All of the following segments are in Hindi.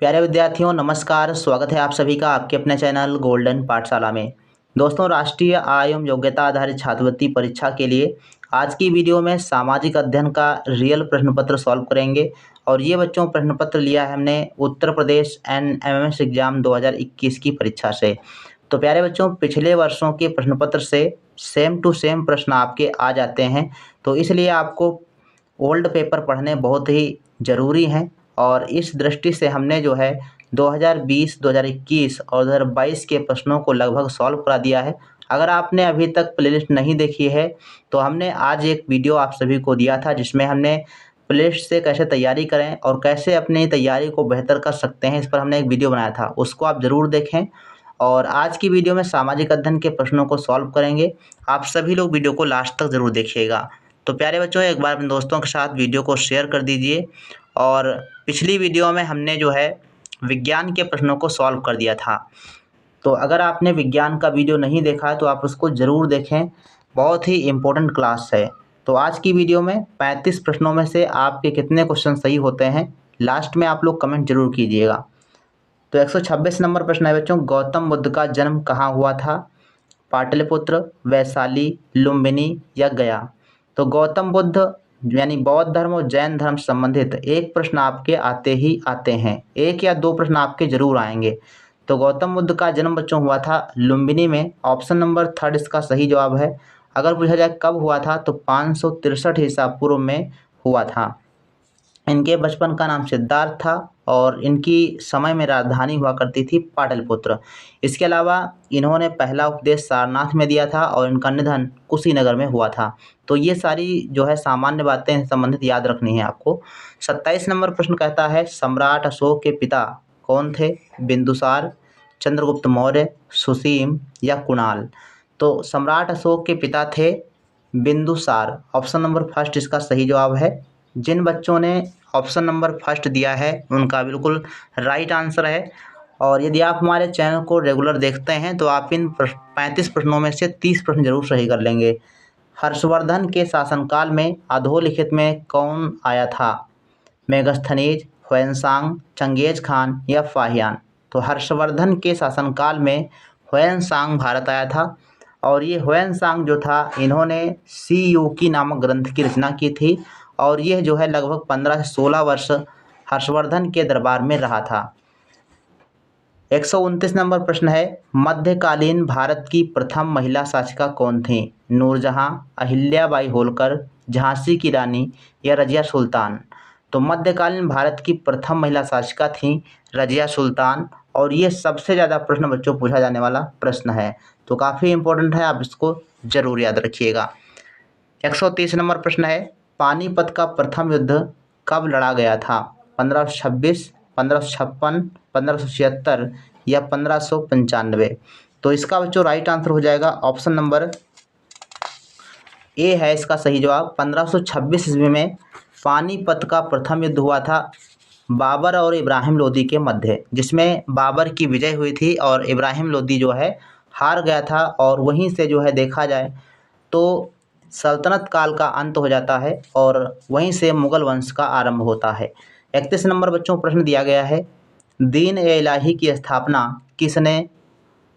प्यारे विद्यार्थियों नमस्कार। स्वागत है आप सभी का आपके अपने चैनल गोल्डन पाठशाला में। दोस्तों, राष्ट्रीय आय एवं योग्यता आधारित छात्रवृत्ति परीक्षा के लिए आज की वीडियो में सामाजिक अध्ययन का रियल प्रश्न पत्र सॉल्व करेंगे। और ये बच्चों प्रश्न पत्र लिया है हमने उत्तर प्रदेश NMMS एग्जाम 2021 की परीक्षा से। तो प्यारे बच्चों, पिछले वर्षों के प्रश्न पत्र से सेम टू सेम प्रश्न आपके आ जाते हैं, तो इसलिए आपको ओल्ड पेपर पढ़ने बहुत ही ज़रूरी हैं। और इस दृष्टि से हमने जो है 2020, 2021 और 2022 के प्रश्नों को लगभग सॉल्व करा दिया है। अगर आपने अभी तक प्लेलिस्ट नहीं देखी है तो हमने आज एक वीडियो आप सभी को दिया था जिसमें हमने प्लेलिस्ट से कैसे तैयारी करें और कैसे अपनी तैयारी को बेहतर कर सकते हैं, इस पर हमने एक वीडियो बनाया था, उसको आप ज़रूर देखें। और आज की वीडियो में सामाजिक अध्ययन के प्रश्नों को सॉल्व करेंगे। आप सभी लोग वीडियो को लास्ट तक ज़रूर देखिएगा। तो प्यारे बच्चों, एक बार अपने दोस्तों के साथ वीडियो को शेयर कर दीजिए। और पिछली वीडियो में हमने जो है विज्ञान के प्रश्नों को सॉल्व कर दिया था, तो अगर आपने विज्ञान का वीडियो नहीं देखा तो आप उसको ज़रूर देखें, बहुत ही इम्पोर्टेंट क्लास है। तो आज की वीडियो में 35 प्रश्नों में से आपके कितने क्वेश्चन सही होते हैं, लास्ट में आप लोग कमेंट जरूर कीजिएगा। तो 126 नंबर प्रश्न है बच्चों, गौतम बुद्ध का जन्म कहाँ हुआ था? पाटलिपुत्र, वैशाली, लुम्बिनी या गया? तो गौतम बुद्ध यानी बौद्ध धर्म और जैन धर्म से संबंधित एक प्रश्न आपके आते ही आते हैं, एक या दो प्रश्न आपके जरूर आएंगे। तो गौतम बुद्ध का जन्म बच्चों हुआ था लुम्बिनी में। ऑप्शन नंबर 3 इसका सही जवाब है। अगर पूछा जाए कब हुआ था तो 563 ईसा पूर्व में हुआ था। इनके बचपन का नाम सिद्धार्थ था और इनकी समय में राजधानी हुआ करती थी पाटलिपुत्र। इसके अलावा इन्होंने पहला उपदेश सारनाथ में दिया था और इनका निधन कुशीनगर में हुआ था। तो ये सारी जो है सामान्य बातें संबंधित याद रखनी है आपको। 27 नंबर प्रश्न कहता है, सम्राट अशोक के पिता कौन थे? बिंदुसार, चंद्रगुप्त मौर्य, सुसीम या कुणाल? तो सम्राट अशोक के पिता थे बिंदुसार। ऑप्शन नंबर 1 इसका सही जवाब है। जिन बच्चों ने ऑप्शन नंबर 1 दिया है उनका बिल्कुल राइट आंसर है। और यदि आप हमारे चैनल को रेगुलर देखते हैं तो आप इन 35 प्रश्नों में से 30 प्रश्न जरूर सही कर लेंगे। हर्षवर्धन के शासनकाल में अधोलिखित में कौन आया था? मेगस्थनीज, हुएनसांग, चंगेज खान या फाहियान? तो हर्षवर्धन के शासनकाल में हुएनसांग भारत आया था। और ये हुएनसांग जो था इन्होंने सी यू की नामक ग्रंथ की रचना की थी और यह जो है लगभग 15 से 16 वर्ष हर्षवर्धन के दरबार में रहा था। 129 नंबर प्रश्न है, मध्यकालीन भारत की प्रथम महिला शासिका कौन थी? नूरजहां, अहिल्याबाई होलकर, झांसी की रानी या रजिया सुल्तान? तो मध्यकालीन भारत की प्रथम महिला शासिका थी रजिया सुल्तान। और ये सबसे ज़्यादा प्रश्न बच्चों पूछा जाने वाला प्रश्न है, तो काफ़ी इंपॉर्टेंट है, आप इसको जरूर याद रखिएगा। 130 नंबर प्रश्न है, पानीपत का प्रथम युद्ध कब लड़ा गया था? 1526, 1556, 1576 या 1595? तो इसका बच्चों राइट आंसर हो जाएगा ऑप्शन नंबर ए है इसका सही जवाब। 1526 ईस्वी में पानीपत का प्रथम युद्ध हुआ था बाबर और इब्राहिम लोदी के मध्य, जिसमें बाबर की विजय हुई थी और इब्राहिम लोदी जो है हार गया था। और वहीं से जो है देखा जाए तो सल्तनत काल का अंत हो जाता है और वहीं से मुगल वंश का आरंभ होता है। 31 नंबर बच्चों प्रश्न दिया गया है, दीन-ए-इलाही की स्थापना किसने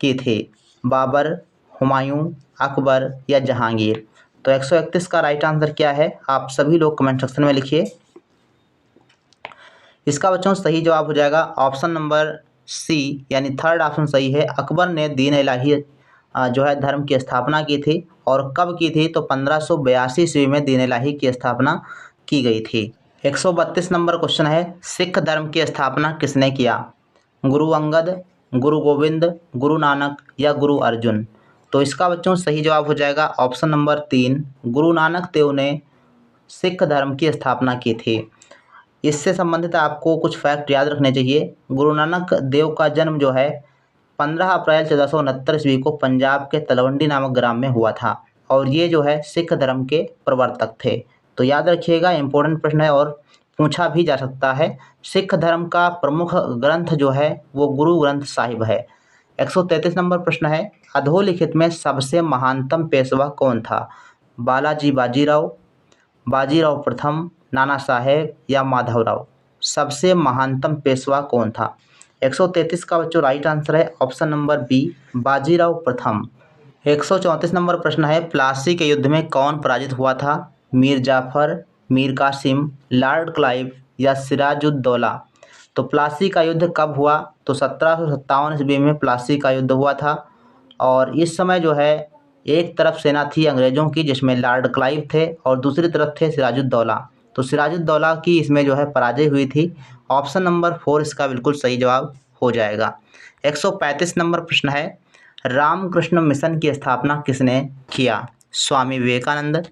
की थी? बाबर, हुमायूं, अकबर या जहांगीर? तो 131 का राइट आंसर क्या है, आप सभी लोग कमेंट सेक्शन में लिखिए। इसका बच्चों सही जवाब हो जाएगा ऑप्शन नंबर सी, यानी 3rd ऑप्शन सही है। अकबर ने दीन-ए-इलाही जो है धर्म की स्थापना की थी। और कब की थी? तो 1582 ईस्वी में दीन-ए-इलाही की स्थापना की गई थी। 132 नंबर क्वेश्चन है, सिख धर्म की स्थापना किसने किया? गुरु अंगद, गुरु गोविंद, गुरु नानक या गुरु अर्जुन? तो इसका बच्चों सही जवाब हो जाएगा ऑप्शन नंबर 3, गुरु नानक देव ने सिख धर्म की स्थापना की थी। इससे संबंधित आपको कुछ फैक्ट याद रखने चाहिए। गुरु नानक देव का जन्म जो है 15 अप्रैल 1469 ईस्वी को पंजाब के तलवंडी नामक ग्राम में हुआ था और ये जो है सिख धर्म के प्रवर्तक थे। तो याद रखिएगा, इंपॉर्टेंट प्रश्न है और पूछा भी जा सकता है। सिख धर्म का प्रमुख ग्रंथ जो है वो गुरु ग्रंथ साहिब है। 133 नंबर प्रश्न है, अधोलिखित में सबसे महानतम पेशवा कौन था? बालाजी बाजीराव, बाजीराव प्रथम, नाना साहेब या माधवराव? सबसे महानतम पेशवा कौन था? 133 का बच्चों राइट आंसर है ऑप्शन नंबर बी, बाजीराव प्रथम। 134 नंबर प्रश्न है, प्लासी के युद्ध में कौन पराजित हुआ था? मीर जाफर, मीर कासिम, लॉर्ड क्लाइव या सिराजुद्दौला? तो प्लासी का युद्ध कब हुआ? तो 1757 ईस्वी में प्लासी का युद्ध हुआ था। और इस समय जो है एक तरफ सेना थी अंग्रेज़ों की जिसमें लॉर्ड क्लाइव थे और दूसरी तरफ थे सिराजुद्दौला। तो सिराजुद्दौला की इसमें जो है पराजय हुई थी। ऑप्शन नंबर 4 इसका बिल्कुल सही जवाब हो जाएगा। 135 नंबर प्रश्न है, रामकृष्ण मिशन की स्थापना किसने किया? स्वामी विवेकानंद,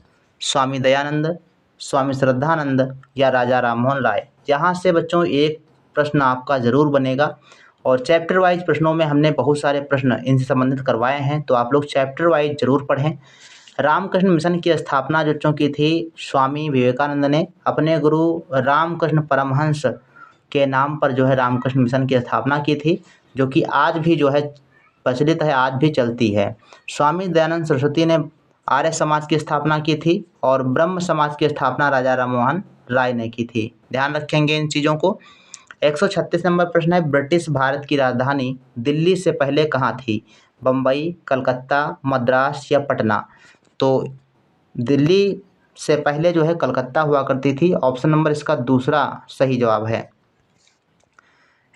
स्वामी दयानंद, स्वामी श्रद्धानंद या राजा राममोहन राय? यहाँ से बच्चों एक प्रश्न आपका ज़रूर बनेगा और चैप्टर वाइज प्रश्नों में हमने बहुत सारे प्रश्न इनसे संबंधित करवाए हैं, तो आप लोग चैप्टर वाइज ज़रूर पढ़ें। रामकृष्ण मिशन की स्थापना बच्चों की थी स्वामी विवेकानंद ने अपने गुरु रामकृष्ण परमहंस के नाम पर जो है रामकृष्ण मिशन की स्थापना की थी, जो कि आज भी जो है प्रचलित है, आज भी चलती है। स्वामी दयानंद सरस्वती ने आर्य समाज की स्थापना की थी और ब्रह्म समाज की स्थापना राजा राममोहन राय ने की थी। ध्यान रखेंगे इन चीज़ों को। 136 नंबर प्रश्न है, ब्रिटिश भारत की राजधानी दिल्ली से पहले कहाँ थी? बम्बई, कलकत्ता, मद्रास या पटना? तो दिल्ली से पहले जो है कलकत्ता हुआ करती थी। ऑप्शन नंबर इसका दूसरा सही जवाब है।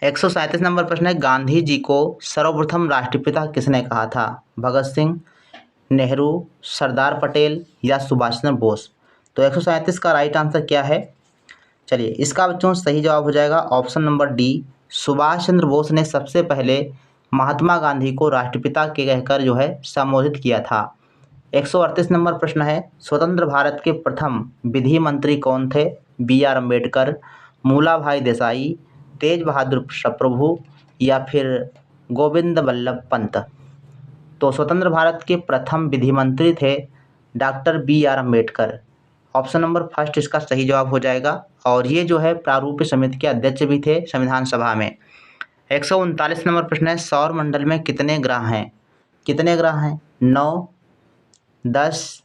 137 नंबर प्रश्न है, गांधी जी को सर्वप्रथम राष्ट्रपिता किसने कहा था? भगत सिंह, नेहरू, सरदार पटेल या सुभाष चंद्र बोस? तो 137 का राइट आंसर क्या है? चलिए इसका बच्चों सही जवाब हो जाएगा option number D, Subhash Chandra Bose ने सबसे पहले महात्मा गांधी को राष्ट्रपिता के कहकर जो है संबोधित किया था। 138 नंबर प्रश्न है, स्वतंत्र भारत के प्रथम विधि मंत्री कौन थे? बी आर अम्बेडकर, मूला भाई देसाई, तेज बहादुर प्रभु या फिर गोविंद वल्लभ पंत? तो स्वतंत्र भारत के प्रथम विधि मंत्री थे doctor B R Ambedkar. Option number first इसका सही जवाब हो जाएगा और ये जो है प्रारूप समिति के अध्यक्ष भी थे संविधान सभा में। 139 नंबर प्रश्न है, सौर मंडल में कितने ग्रह हैं? कितने ग्रह हैं? 9, 10,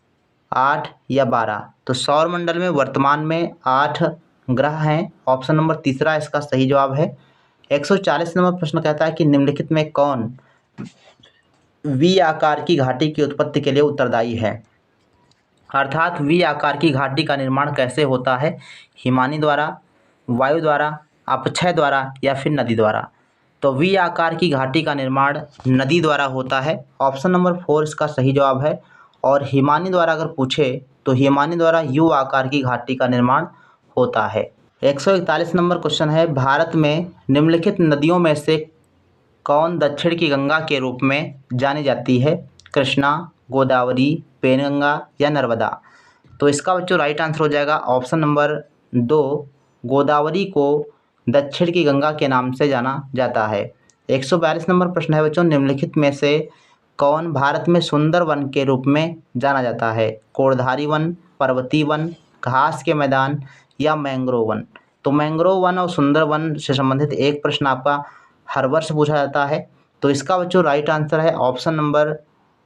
8 या 12? तो सौर मंडल में वर्तमान में 8 ग्रह हैं। ऑप्शन नंबर तीसरा इसका सही जवाब है। 140 नंबर प्रश्न कहता है कि निम्नलिखित में कौन वी आकार की घाटी की उत्पत्ति के लिए उत्तरदायी है? अर्थात वी आकार की घाटी का निर्माण कैसे होता है? हिमानी द्वारा, वायु द्वारा, अपक्षय द्वारा या फिर नदी द्वारा? तो वी आकार की घाटी का निर्माण नदी द्वारा होता है। ऑप्शन नंबर 4 इसका सही जवाब है। और हिमानी द्वारा अगर पूछे तो हिमानी द्वारा यू आकार की घाटी का निर्माण होता है। 141 नंबर क्वेश्चन है, भारत में निम्नलिखित नदियों में से कौन दक्षिण की गंगा के रूप में जानी जाती है? कृष्णा, गोदावरी, पेनगंगा या नर्मदा? तो इसका बच्चों राइट आंसर हो जाएगा ऑप्शन नंबर 2, गोदावरी को दक्षिण की गंगा के नाम से जाना जाता है। 142 नंबर प्रश्न है बच्चों, निम्नलिखित में से कौन भारत में सुंदर वन के रूप में जाना जाता है? कोड़धारी वन, पर्वतीय वन, घास के मैदान या मैंग्रोव वन? तो मैंग्रोव वन और सुंदर वन से संबंधित एक प्रश्न आपका हर वर्ष पूछा जाता है। तो इसका बच्चों राइट आंसर है option number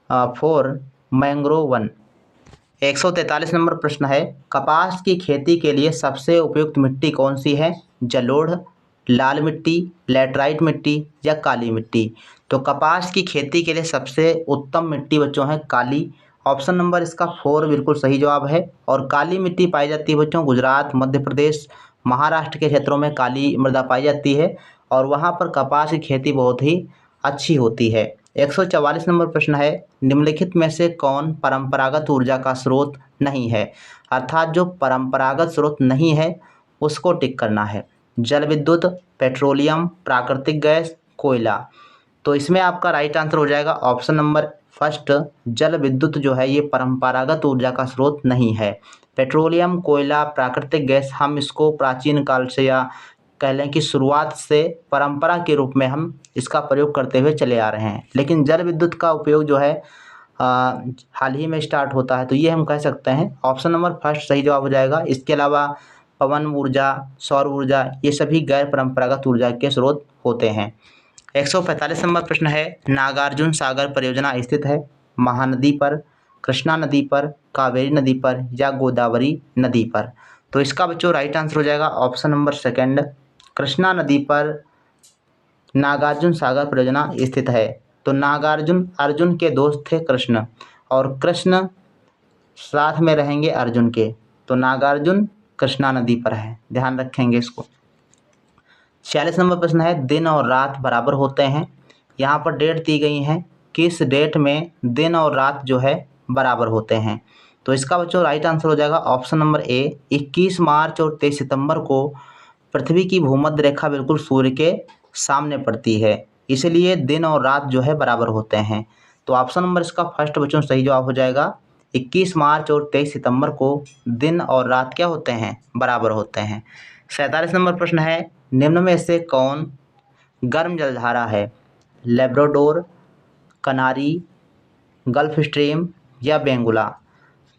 4, mangrove one. 143 number प्रश्न है, कपास की खेती के लिए सबसे उपयुक्त मिट्टी कौन सी है? जलोढ़, लाल मिट्टी, लैटराइट मिट्टी या काली मिट्टी? तो कपास की खेती के लिए सबसे उत्तम मिट्टी बच्चों है काली। ऑप्शन नंबर इसका 4 बिल्कुल सही जवाब है। और काली मिट्टी पाई जाती है बच्चों गुजरात, मध्य प्रदेश, महाराष्ट्र के क्षेत्रों में काली मृदा पाई जाती है और वहाँ पर कपास की खेती बहुत ही अच्छी होती है। 144 नंबर प्रश्न है, निम्नलिखित में से कौन परंपरागत ऊर्जा का स्रोत नहीं है? अर्थात जो परंपरागत स्रोत नहीं है उसको टिक करना है। जल विद्युत, पेट्रोलियम, प्राकृतिक गैस, कोयला? तो इसमें आपका राइट आंसर हो जाएगा ऑप्शन नंबर फर्स्ट, जल विद्युत जो है ये परंपरागत ऊर्जा का स्रोत नहीं है। पेट्रोलियम, कोयला, प्राकृतिक गैस हम इसको प्राचीन काल से या कह लें कि शुरुआत से परंपरा के रूप में हम इसका प्रयोग करते हुए चले आ रहे हैं, लेकिन जल विद्युत का उपयोग जो है हाल ही में स्टार्ट होता है, तो ये हम कह सकते हैं ऑप्शन नंबर फर्स्ट सही जवाब हो जाएगा। इसके अलावा पवन ऊर्जा, सौर ऊर्जा ये सभी गैर परंपरागत ऊर्जा के स्रोत होते हैं। 145 नंबर प्रश्न है, नागार्जुन सागर परियोजना स्थित है महानदी पर, कृष्णा नदी पर, कावेरी नदी पर या गोदावरी नदी पर? तो इसका बच्चों राइट आंसर हो जाएगा ऑप्शन नंबर सेकंड, कृष्णा नदी पर नागार्जुन सागर परियोजना स्थित है। तो नागार्जुन अर्जुन के दोस्त थे कृष्ण, और कृष्ण साथ में रहेंगे अर्जुन के, तो नागार्जुन कृष्णा नदी पर है, ध्यान रखेंगे इसको। 46 नंबर प्रश्न है, दिन और रात बराबर होते हैं। यहाँ पर डेट दी गई है, किस डेट में दिन और रात जो है बराबर होते हैं। तो इसका बच्चों राइट आंसर हो जाएगा ऑप्शन नंबर ए, 21 मार्च और 23 सितंबर को पृथ्वी की भूमध्य रेखा बिल्कुल सूर्य के सामने पड़ती है, इसलिए दिन और रात जो है बराबर होते हैं। तो ऑप्शन नंबर इसका फर्स्ट बच्चों सही जवाब हो जाएगा। 21 मार्च और 23 सितंबर को दिन और रात क्या होते हैं, बराबर होते हैं। 47 नंबर प्रश्न है, निम्न में से कौन गर्म जलधारा है, लेब्राडोर, कनारी, गल्फ स्ट्रीम या बेंगुला।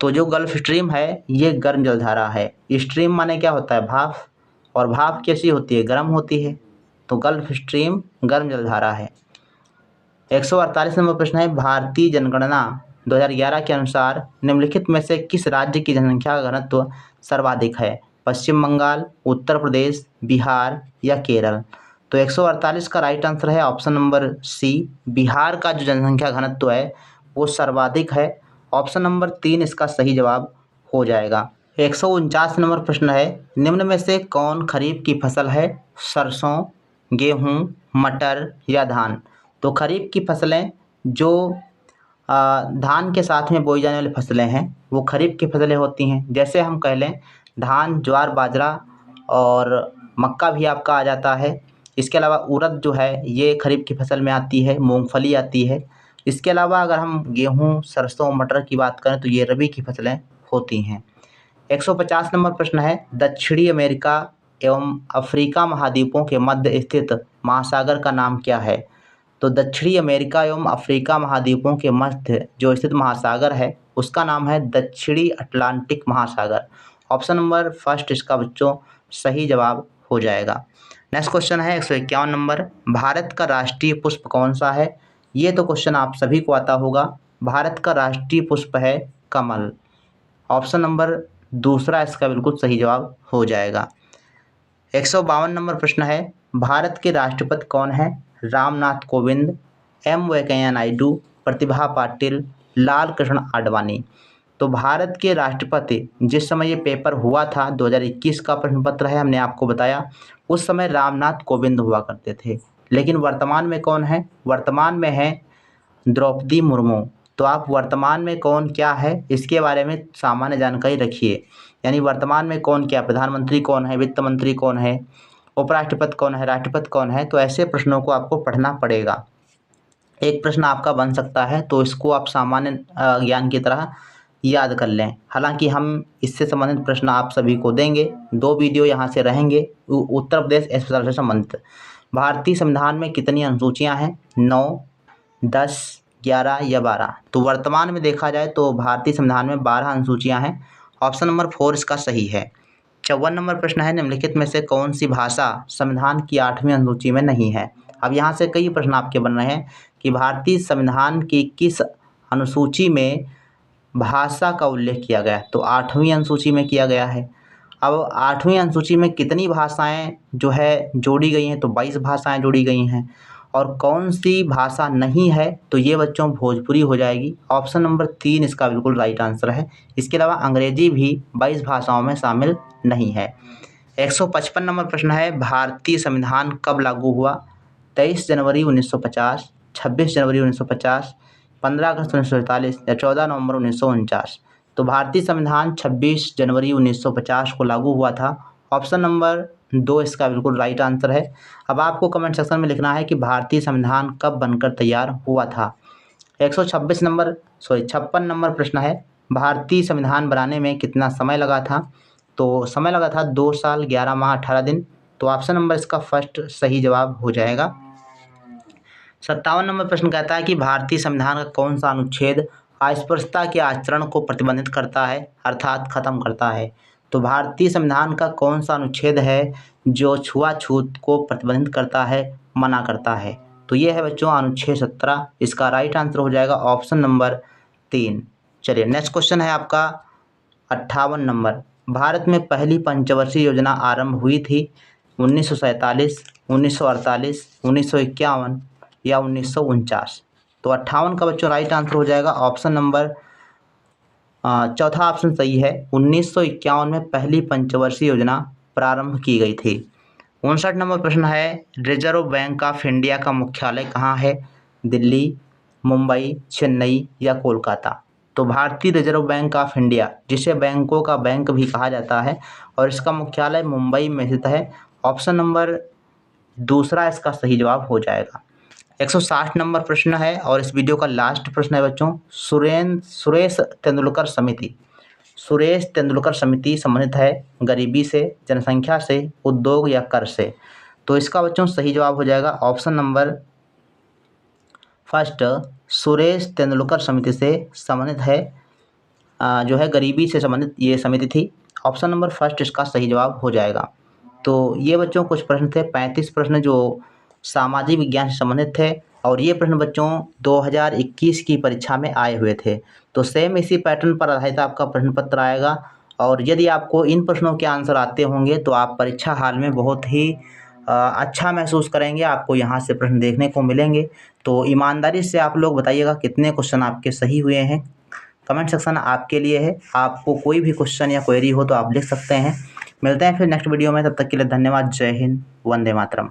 तो जो गल्फ स्ट्रीम है ये गर्म जलधारा है। स्ट्रीम माने क्या होता है, भाप, और भाप कैसी होती है, गर्म होती है, तो गल्फ स्ट्रीम गर्म जलधारा है। 148 नंबर प्रश्न है, भारतीय जनगणना 2011 के अनुसार निम्नलिखित में से किस राज्य की जनसंख्या का घनत्व सर्वाधिक है, पश्चिम बंगाल, उत्तर प्रदेश, बिहार या केरल। तो 148 का राइट आंसर है ऑप्शन नंबर सी, बिहार का जो जनसंख्या घनत्व है वो सर्वाधिक है। ऑप्शन नंबर 3 इसका सही जवाब हो जाएगा। 149 नंबर प्रश्न है, निम्न में से कौन खरीफ की फसल है, सरसों, गेहूं, मटर या धान। तो खरीफ की फसलें जो धान के साथ में बोई जाने वाली फसलें हैं वो खरीफ की फसलें होती हैं। जैसे हम कह लें धान, ज्वार, बाजरा और मक्का भी आपका आ जाता है। इसके अलावा उड़द जो है ये खरीफ की फसल में आती है, मूंगफली आती है। इसके अलावा अगर हम गेहूं, सरसों, मटर की बात करें तो ये रबी की फसलें होती हैं। 150 नंबर प्रश्न है, दक्षिणी अमेरिका एवं अफ्रीका महाद्वीपों के मध्य स्थित महासागर का नाम क्या है। तो दक्षिणी अमेरिका एवं अफ्रीका महाद्वीपों के मध्य जो स्थित महासागर है उसका नाम है दक्षिणी अटलांटिक महासागर। ऑप्शन नंबर फर्स्ट इसका बच्चों सही जवाब हो जाएगा। नेक्स्ट क्वेश्चन है 151 नंबर, भारत का राष्ट्रीय पुष्प कौन सा है। ये तो क्वेश्चन आप सभी को आता होगा। भारत का राष्ट्रीय पुष्प है कमल। ऑप्शन नंबर दूसरा इसका बिल्कुल सही जवाब हो जाएगा। 152 नंबर प्रश्न है, भारत के राष्ट्रपति कौन है, रामनाथ कोविंद, एम वेंकैया नायडू, प्रतिभा पाटिल, लाल कृष्ण आडवाणी। तो भारत के राष्ट्रपति जिस समय ये पेपर हुआ था 2021 का प्रश्न पत्र है, हमने आपको बताया उस समय रामनाथ कोविंद हुआ करते थे। लेकिन वर्तमान में कौन है, वर्तमान में है द्रौपदी मुर्मू। तो आप वर्तमान में कौन क्या है इसके बारे में सामान्य जानकारी रखिए, यानी वर्तमान में कौन क्या, प्रधानमंत्री कौन है, वित्त मंत्री कौन है, उपराष्ट्रपति कौन है, राष्ट्रपति कौन है। तो ऐसे प्रश्नों को आपको पढ़ना पड़ेगा। एक प्रश्न आपका बन सकता है तो इसको आप सामान्य ज्ञान की तरह याद कर लें। हालांकि हम इससे संबंधित प्रश्न आप सभी को देंगे, 2 वीडियो यहाँ से रहेंगे उत्तर प्रदेश स्पेशल से संबंधित। भारतीय संविधान में कितनी अनुसूचियाँ हैं, 9, 10, 11 या 12। तो वर्तमान में देखा जाए तो भारतीय संविधान में 12 अनुसूचियाँ हैं। ऑप्शन नंबर 4 इसका सही है। 54 नंबर प्रश्न है, निम्नलिखित में से कौन सी भाषा संविधान की 8वीं अनुसूची में नहीं है। अब यहाँ से कई प्रश्न आपके बन रहे हैं कि भारतीय संविधान की किस अनुसूची में भाषा का उल्लेख किया गया है। तो 8वीं अनुसूची में किया गया है। अब 8वीं अनुसूची में कितनी भाषाएं जो है जोड़ी गई हैं, तो 22 भाषाएं जोड़ी गई हैं। और कौन सी भाषा नहीं है, तो ये बच्चों भोजपुरी हो जाएगी। ऑप्शन नंबर 3 इसका बिल्कुल राइट आंसर है। इसके अलावा अंग्रेजी भी 22 भाषाओं में शामिल नहीं है। 155 नंबर प्रश्न है, भारतीय संविधान कब लागू हुआ, 23 जनवरी 1950, 26 जनवरी 1950, 15 अगस्त 1947 या 14 नवंबर 1949। तो भारतीय संविधान 26 जनवरी 1950 को लागू हुआ था। ऑप्शन नंबर 2 इसका बिल्कुल राइट आंसर है। अब आपको कमेंट सेक्शन में लिखना है कि भारतीय संविधान कब बनकर तैयार हुआ था। 56 नंबर प्रश्न है, भारतीय संविधान बनाने में कितना समय लगा था। तो समय लगा था 2 साल 11 माह 18 दिन। तो ऑप्शन नंबर इसका फर्स्ट सही जवाब हो जाएगा। 57 नंबर प्रश्न कहता है कि भारतीय संविधान का कौन सा अनुच्छेद अस्पृश्यता के आचरण को प्रतिबंधित करता है, अर्थात खत्म करता है। तो भारतीय संविधान का कौन सा अनुच्छेद है जो छुआछूत को प्रतिबंधित करता है, मना करता है। तो ये है बच्चों अनुच्छेद 17। इसका राइट आंसर हो जाएगा ऑप्शन नंबर 3। चलिए नेक्स्ट क्वेश्चन है आपका 58 नंबर, भारत में पहली पंचवर्षीय योजना आरंभ हुई थी? 1947, 1948, 1951 या 1949? तो 58 का बच्चों राइट आंसर हो जाएगा ऑप्शन नंबर चौथा ऑप्शन सही है। 1951 में पहली पंचवर्षीय योजना प्रारंभ की गई थी। 59 नंबर प्रश्न है, रिजर्व बैंक ऑफ इंडिया का मुख्यालय कहाँ है? दिल्ली, मुंबई, चेन्नई या कोलकाता? तो भारतीय रिजर्व बैंक ऑफ इंडिया, जिसे बैंकों का बैंक भी कहा जाता है, और इसका मुख्यालय मुंबई में स्थित है। ऑप्शन नंबर दूसरा इसका सही जवाब हो जाएगा। 160 नंबर प्रश्न है और इस वीडियो का लास्ट प्रश्न है बच्चों, सुरेश तेंदुलकर समिति। सुरेश तेंदुलकर समिति संबंधित है गरीबी से, जनसंख्या से, उद्योग या कर से? तो इसका बच्चों सही जवाब हो जाएगा option number first, Suresh Tendulkar समिति से संबंधित है, जो है गरीबी से संबंधित ये समिति थी। ऑप्शन नंबर फर्स्ट इसका सही जवाब हो जाएगा। तो ये बच्चों कुछ प्रश्न थे, 35 प्रश्न जो सामाजिक विज्ञान से संबंधित थे, और ये प्रश्न बच्चों 2021 की परीक्षा में आए हुए थे। तो सेम इसी पैटर्न पर आधारित आपका प्रश्न पत्र आएगा, और यदि आपको इन प्रश्नों के आंसर आते होंगे तो आप परीक्षा हाल में बहुत ही अच्छा महसूस करेंगे, आपको यहाँ से प्रश्न देखने को मिलेंगे। तो ईमानदारी से आप लोग बताइएगा कितने क्वेश्चन आपके सही हुए हैं। कमेंट सेक्शन आपके लिए है, आपको कोई भी क्वेश्चन या क्वेरी हो तो आप लिख सकते हैं। मिलते हैं फिर नेक्स्ट वीडियो में, तब तक के लिए धन्यवाद। जय हिंद, वंदे मातरम।